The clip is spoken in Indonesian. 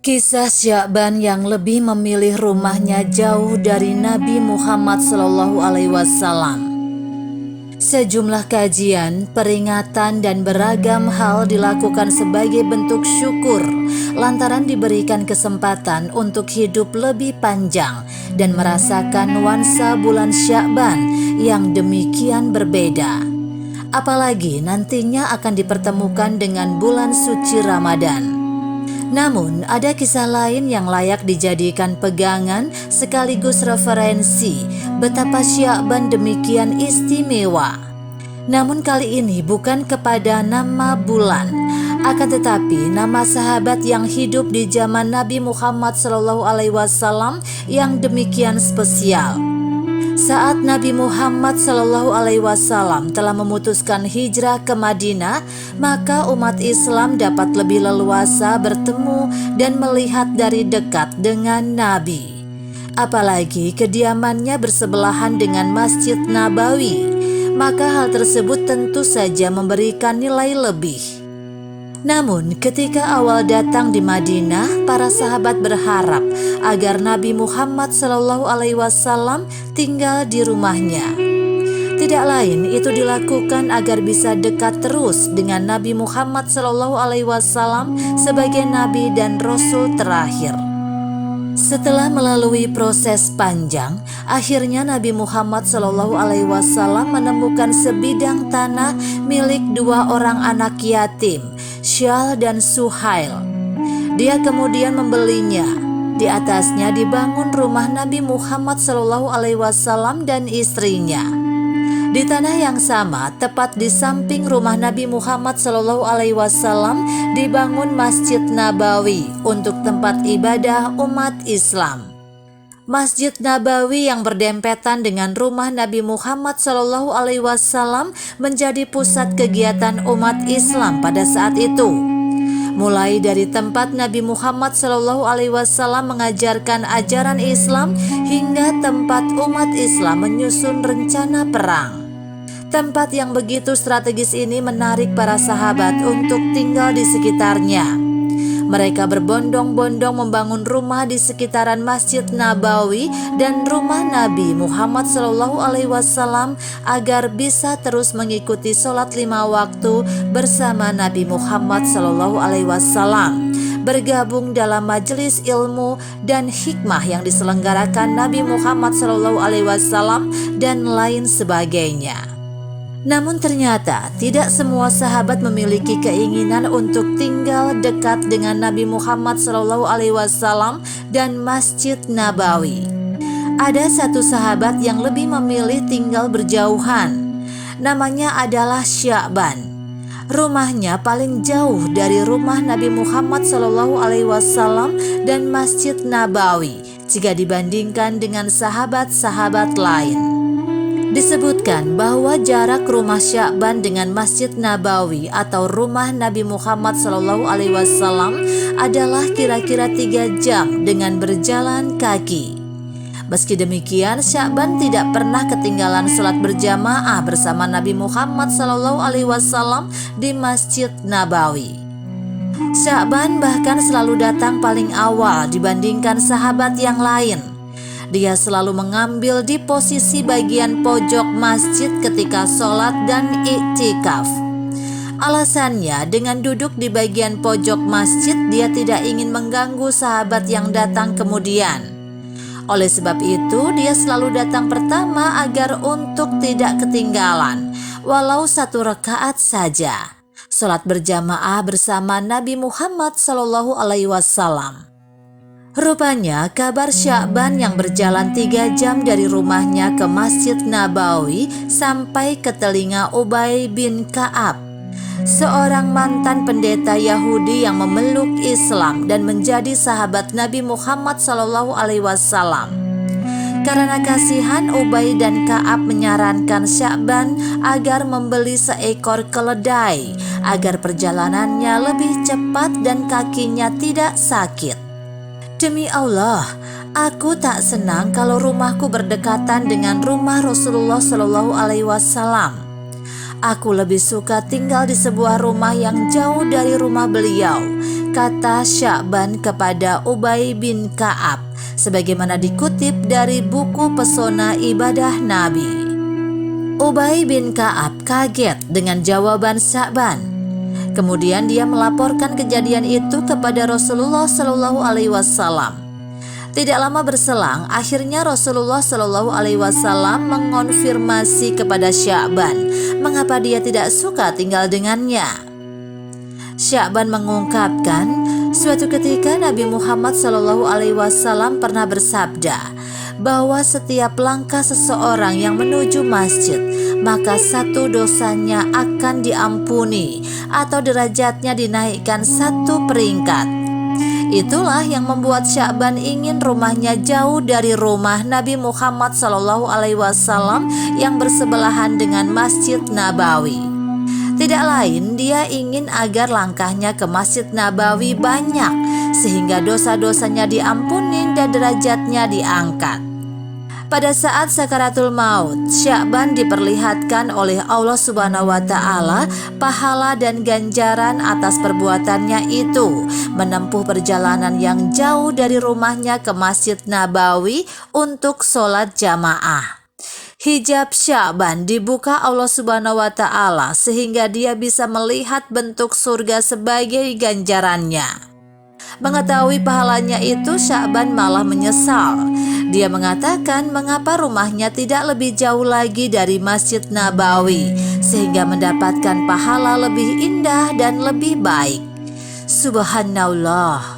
Kisah Sya'ban yang lebih memilih rumahnya jauh dari Nabi Muhammad SAW. Sejumlah kajian, peringatan, dan beragam hal dilakukan sebagai bentuk syukur lantaran diberikan kesempatan untuk hidup lebih panjang dan merasakan nuansa bulan Sya'ban yang demikian berbeda. Apalagi nantinya akan dipertemukan dengan bulan suci Ramadan. Namun, ada kisah lain yang layak dijadikan pegangan sekaligus referensi betapa Sya'ban demikian istimewa. Namun kali ini bukan kepada nama bulan, akan tetapi nama sahabat yang hidup di zaman Nabi Muhammad SAW yang demikian spesial. Saat Nabi Muhammad SAW telah memutuskan hijrah ke Madinah, maka umat Islam dapat lebih leluasa bertemu dan melihat dari dekat dengan Nabi. Apalagi kediamannya bersebelahan dengan Masjid Nabawi, maka hal tersebut tentu saja memberikan nilai lebih. Namun ketika awal datang di Madinah, para sahabat berharap agar Nabi Muhammad SAW tinggal di rumahnya. Tidak lain itu dilakukan agar bisa dekat terus dengan Nabi Muhammad SAW sebagai Nabi dan Rasul terakhir. Setelah melalui proses panjang, akhirnya Nabi Muhammad SAW menemukan sebidang tanah milik dua orang anak yatim, Syal dan Suhail. Dia kemudian membelinya. Di atasnya dibangun rumah Nabi Muhammad SAW dan istrinya. Di tanah yang sama, tepat di samping rumah Nabi Muhammad SAW, dibangun Masjid Nabawi untuk tempat ibadah umat Islam. Masjid Nabawi yang berdempetan dengan rumah Nabi Muhammad SAW menjadi pusat kegiatan umat Islam pada saat itu. Mulai dari tempat Nabi Muhammad SAW mengajarkan ajaran Islam hingga tempat umat Islam menyusun rencana perang. Tempat yang begitu strategis ini menarik para sahabat untuk tinggal di sekitarnya. Mereka berbondong-bondong membangun rumah di sekitaran Masjid Nabawi dan rumah Nabi Muhammad SAW agar bisa terus mengikuti sholat 5 waktu bersama Nabi Muhammad SAW, bergabung dalam majelis ilmu dan hikmah yang diselenggarakan Nabi Muhammad SAW dan lain sebagainya. Namun ternyata tidak semua sahabat memiliki keinginan untuk tinggal dekat dengan Nabi Muhammad SAW dan Masjid Nabawi. Ada satu sahabat yang lebih memilih tinggal berjauhan. Namanya adalah Sya'ban. Rumahnya paling jauh dari rumah Nabi Muhammad SAW dan Masjid Nabawi jika dibandingkan dengan sahabat-sahabat lain. Disebutkan bahwa jarak rumah Sya'ban dengan Masjid Nabawi atau rumah Nabi Muhammad SAW adalah kira-kira 3 jam dengan berjalan kaki. Meski demikian, Sya'ban tidak pernah ketinggalan sholat berjamaah bersama Nabi Muhammad SAW di Masjid Nabawi. Sya'ban bahkan selalu datang paling awal dibandingkan sahabat yang lain. Dia selalu mengambil di posisi bagian pojok masjid ketika sholat dan iktikaf. Alasannya, dengan duduk di bagian pojok masjid, dia tidak ingin mengganggu sahabat yang datang kemudian. Oleh sebab itu, dia selalu datang pertama agar untuk tidak ketinggalan, walau 1 rakaat saja, sholat berjamaah bersama Nabi Muhammad SAW. Rupanya kabar Sya'ban yang berjalan 3 jam dari rumahnya ke Masjid Nabawi sampai ke telinga Ubay bin Ka'ab, seorang mantan pendeta Yahudi yang memeluk Islam dan menjadi sahabat Nabi Muhammad SAW. Karena kasihan, Ubay dan Ka'ab menyarankan Sya'ban agar membeli seekor keledai agar perjalanannya lebih cepat dan kakinya tidak sakit. Demi Allah, aku tak senang kalau rumahku berdekatan dengan rumah Rasulullah SAW. Aku lebih suka tinggal di sebuah rumah yang jauh dari rumah beliau, kata Sya'ban kepada Ubay bin Ka'ab, sebagaimana dikutip dari buku Pesona Ibadah Nabi. Ubay bin Ka'ab kaget dengan jawaban Sya'ban. Kemudian dia melaporkan kejadian itu kepada Rasulullah Shallallahu Alaihi Wasallam. Tidak lama berselang, akhirnya Rasulullah Shallallahu Alaihi Wasallam mengonfirmasi kepada Sya'ban mengapa dia tidak suka tinggal dengannya. Sya'ban mengungkapkan, suatu ketika Nabi Muhammad Shallallahu Alaihi Wasallam pernah bersabda bahwa setiap langkah seseorang yang menuju masjid, maka satu dosanya akan diampuni atau derajatnya dinaikkan satu peringkat. Itulah yang membuat Sya'ban ingin rumahnya jauh dari rumah Nabi Muhammad SAW yang bersebelahan dengan Masjid Nabawi. Tidak lain, dia ingin agar langkahnya ke Masjid Nabawi banyak, sehingga dosa-dosanya diampuni dan derajatnya diangkat. Pada saat sakaratul maut, Sya'ban diperlihatkan oleh Allah Subhanahu wa Ta'ala pahala dan ganjaran atas perbuatannya itu, menempuh perjalanan yang jauh dari rumahnya ke Masjid Nabawi untuk sholat jamaah. Hijab Sya'ban dibuka Allah Subhanahu wa Ta'ala sehingga dia bisa melihat bentuk surga sebagai ganjarannya. Mengetahui pahalanya itu, Sya'ban malah menyesal. Dia mengatakan mengapa rumahnya tidak lebih jauh lagi dari Masjid Nabawi sehingga mendapatkan pahala lebih indah dan lebih baik. Subhanallah.